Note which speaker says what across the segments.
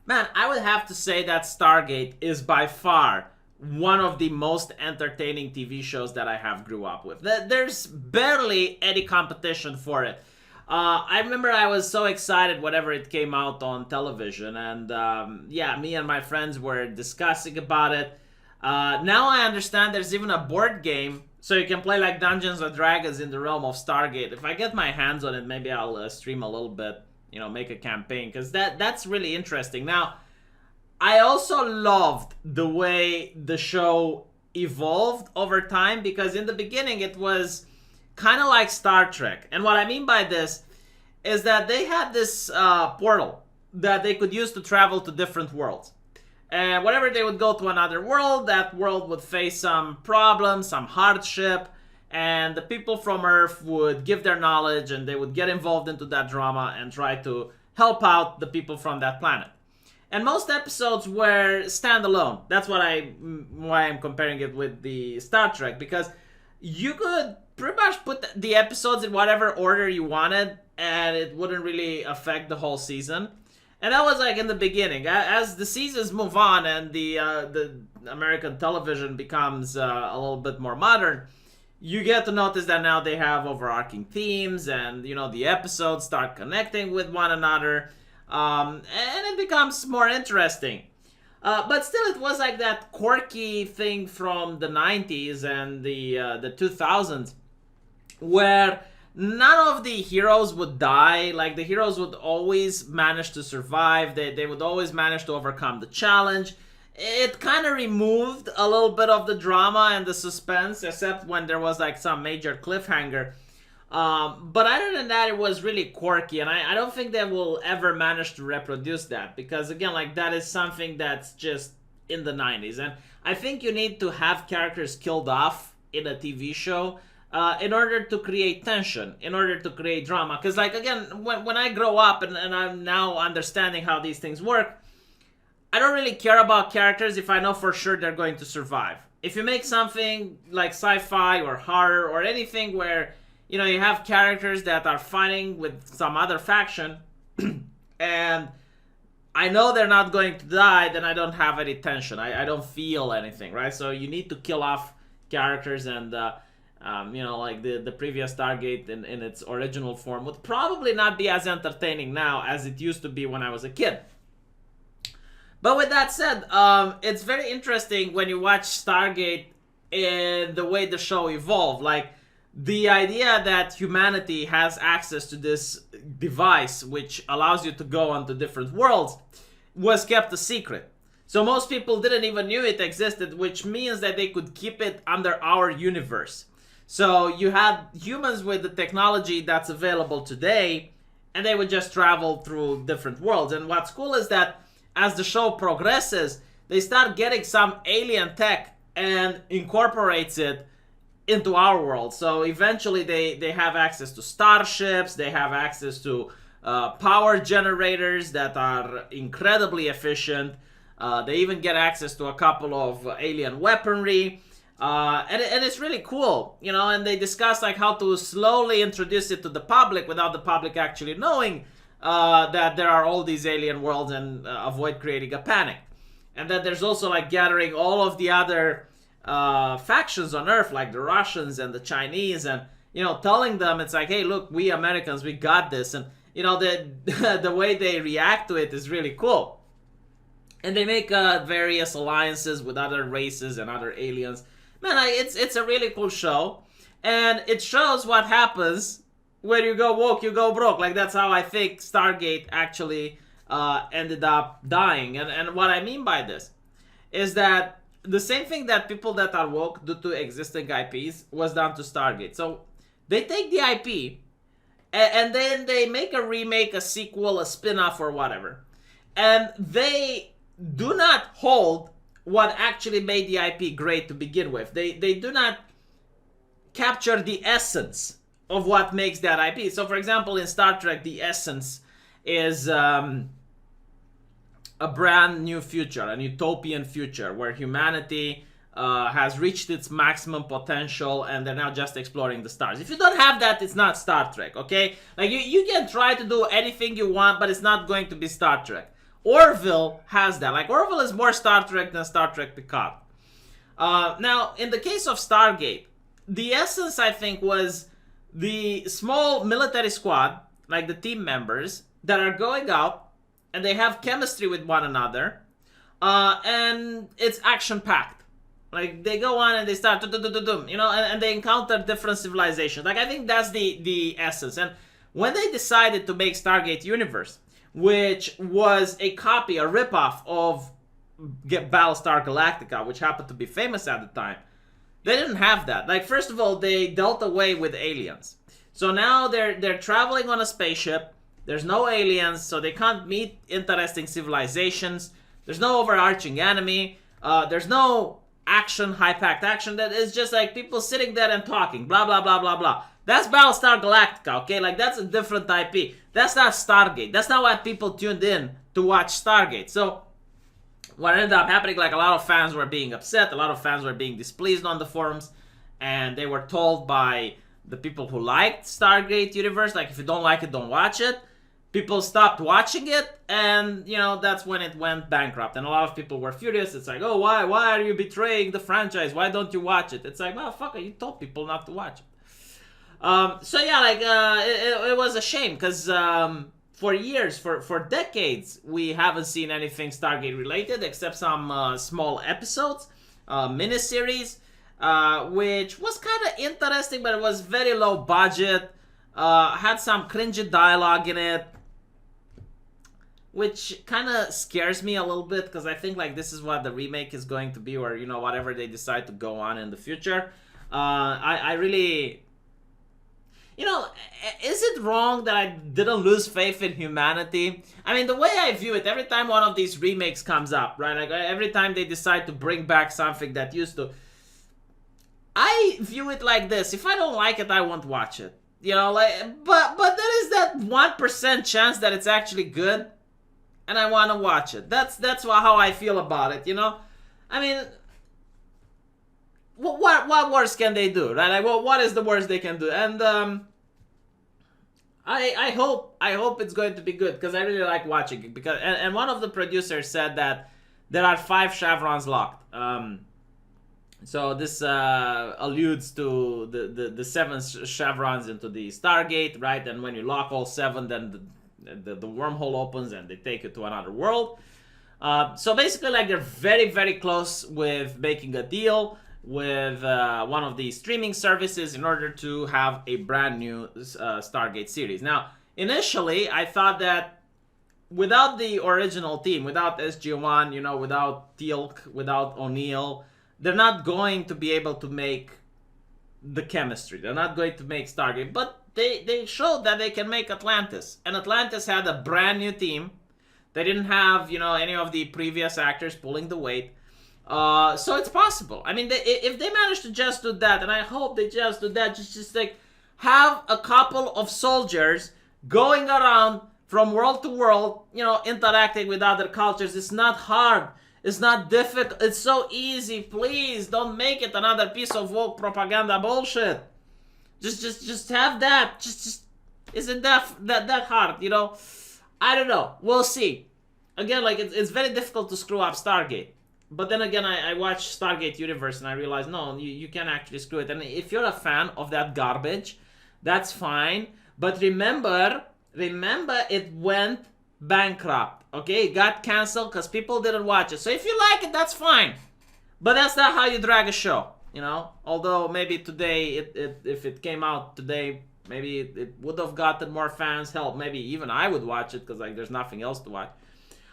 Speaker 1: Man, I would have to say that Stargate is by far one of the most entertaining TV shows that I have grew up with. There's barely any competition for it. I remember I was so excited whenever it came out on television, and yeah, me and my friends were discussing about it. Now I understand there's even a board game, so you can play like Dungeons and Dragons in the realm of Stargate. If I get my hands on it, maybe I'll stream a little bit, make a campaign, because that's really interesting. Now, I also loved the way the show evolved over time, because in the beginning it was kind of like Star Trek. And what I mean by this is that they had this portal that they could use to travel to different worlds. And whenever they would go to another world, that world would face some problems, some hardship, and the people from Earth would give their knowledge and they would get involved into that drama and try to help out the people from that planet. And most episodes were standalone. That's why I'm comparing it with the Star Trek, because you could pretty much put the episodes in whatever order you wanted and it wouldn't really affect the whole season. And that was like in the beginning. As the seasons move on and the American television becomes a little bit more modern, you get to notice that now they have overarching themes, and the episodes start connecting with one another, and it becomes more interesting. But still, it was like that quirky thing from the 90s and the 2000s, where none of the heroes would die. Like, the heroes would always manage to survive. They would always manage to overcome the challenge. It kind of removed a little bit of the drama and the suspense, except when there was like some major cliffhanger. But other than that, it was really quirky, and I don't think they will ever manage to reproduce that, because again, like, that is something that's just in the 90s. And I think you need to have characters killed off in a TV show in order to create tension, in order to create drama. Because, like, again, when I grow up and I'm now understanding how these things work, I don't really care about characters if I know for sure they're going to survive. If you make something like sci-fi or horror or anything where, you have characters that are fighting with some other faction and I know they're not going to die, then I don't have any tension. I don't feel anything, right? So you need to kill off characters, and like the previous Stargate in its original form would probably not be as entertaining now as it used to be when I was a kid. But with that said, it's very interesting when you watch Stargate in the way the show evolved. Like, the idea that humanity has access to this device which allows you to go onto different worlds was kept a secret. So most people didn't even knew it existed, which means that they could keep it under our universe. So you had humans with the technology that's available today, and they would just travel through different worlds. And what's cool is that as the show progresses, they start getting some alien tech and incorporates it into our world. So eventually they have access to starships, they have access to power generators that are incredibly efficient. They even get access to a couple of alien weaponry. And it's really cool, and they discuss like how to slowly introduce it to the public without the public actually knowing that there are all these alien worlds, and avoid creating a panic. And then there's also like gathering all of the other factions on Earth, like the Russians and the Chinese, and telling them it's like, hey, look, we Americans, we got this. And the way they react to it is really cool. And they make various alliances with other races and other aliens. Man, it's a really cool show, and it shows what happens when you go woke, you go broke. Like, that's how I think Stargate actually ended up dying. And what I mean by this is that the same thing that people that are woke do to existing IPs was done to Stargate. So they take the IP and then they make a remake, a sequel, a spin-off, or whatever. And they do not hold what actually made the IP great to begin with. They do not capture the essence of what makes that IP. So, for example, in Star Trek, the essence is a brand new future, an utopian future where humanity has reached its maximum potential and they're now just exploring the stars. If you don't have that, it's not Star Trek, okay? Like, you can try to do anything you want, but it's not going to be Star Trek. Orville has that. Like, Orville is more Star Trek than Star Trek Picard. Now, in the case of Stargate, the essence, I think, was the small military squad, like the team members, that are going out and they have chemistry with one another, and it's action-packed. Like, they go on and they start, you know, and they encounter different civilizations. Like, I think that's the essence. And when they decided to make Stargate Universe, which was a copy, a ripoff of Battlestar Galactica, which happened to be famous at the time, they didn't have that. Like, first of all, they dealt away with aliens. So now they're traveling on a spaceship. There's no aliens, so they can't meet interesting civilizations. There's no overarching enemy. There's no action, high-packed action. That is just like people sitting there and talking, blah, blah, blah, blah, blah. That's Battlestar Galactica, okay? Like, that's a different IP. That's not Stargate. That's not why people tuned in to watch Stargate. So what ended up happening, like, a lot of fans were being upset. A lot of fans were being displeased on the forums. And they were told by the people who liked Stargate Universe, like, if you don't like it, don't watch it. People stopped watching it, and, you know, that's when it went bankrupt. And a lot of people were furious. It's like, oh, why are you betraying the franchise? Why don't you watch it? It's like, well, fuck it, you told people not to watch it. So yeah, like, it was a shame, because for years, for decades, we haven't seen anything Stargate related, except some small episodes, miniseries, which was kind of interesting, but it was very low budget, had some cringy dialogue in it, which kind of scares me a little bit, because I think, like, this is what the remake is going to be, or, you know, whatever they decide to go on in the future. I really... You know, is it wrong that I didn't lose faith in humanity? I mean, the way I view it, every time one of these remakes comes up, right? Like, every time they decide to bring back something that used to... I view it like this. If I don't like it, I won't watch it. You know, like... But there is that 1% chance that it's actually good, and I want to watch it. That's how I feel about it, you know? I mean... What worse can they do, right? Like, what is the worst they can do? And I hope it's going to be good, because I really like watching it. Because and one of the producers said that there are 5 chevrons locked. So this alludes to the 7 chevrons into the Stargate, right? And when you lock all 7, then the wormhole opens and they take you to another world. So basically, like, they're very, very close with making a deal with one of the streaming services in order to have a brand new Stargate series. Now, initially, I thought that without the original team, without SG-1, you know, without Teal'c, without O'Neill, they're not going to be able to make the chemistry. They're not going to make Stargate. But they showed that they can make Atlantis. And Atlantis had a brand new team. They didn't have, you know, any of the previous actors pulling the weight. So it's possible. I mean, if they manage to just do that, and I hope they just do that, just like have a couple of soldiers going around from world to world, you know, interacting with other cultures. It's not hard. It's not difficult. It's so easy. Please don't make it another piece of woke propaganda bullshit. Just have that. Just isn't that hard? You know, I don't know. We'll see. Again, like, it's very difficult to screw up Stargate. But then again, I watched Stargate Universe and I realized, no, you can't actually screw it. And if you're a fan of that garbage, that's fine. But remember, it went bankrupt, okay? It got canceled because people didn't watch it. So if you like it, that's fine. But that's not how you drag a show, you know? Although maybe today, if it came out today, maybe it would have gotten more fans. Hell, maybe even I would watch it because, like, there's nothing else to watch.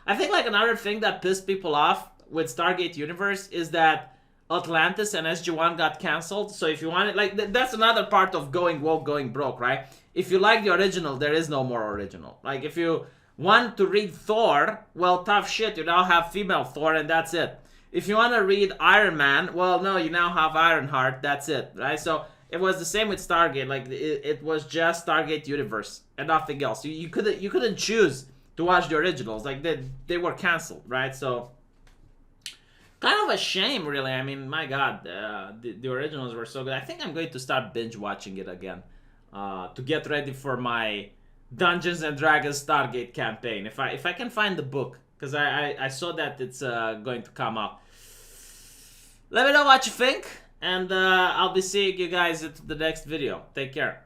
Speaker 1: I think, like, another thing that pissed people off with Stargate Universe is that Atlantis and SG-1 got canceled. So if you want it, like, that's another part of going woke, going broke, right? If you like the original, there is no more original. Like, if you want to read Thor, well, tough shit, you now have female Thor and that's it. If you want to read Iron Man, well, no, you now have Ironheart, that's it, right? So it was the same with Stargate. Like, it was just Stargate Universe and nothing else. You couldn't choose to watch the originals. Like, they were canceled, right? So kind of a shame, really. I mean, my God, the originals were so good. I think I'm going to start binge watching it again to get ready for my Dungeons and Dragons Stargate campaign. If I can find the book, because I saw that it's going to come up. Let me know what you think, and I'll be seeing you guys at the next video. Take care.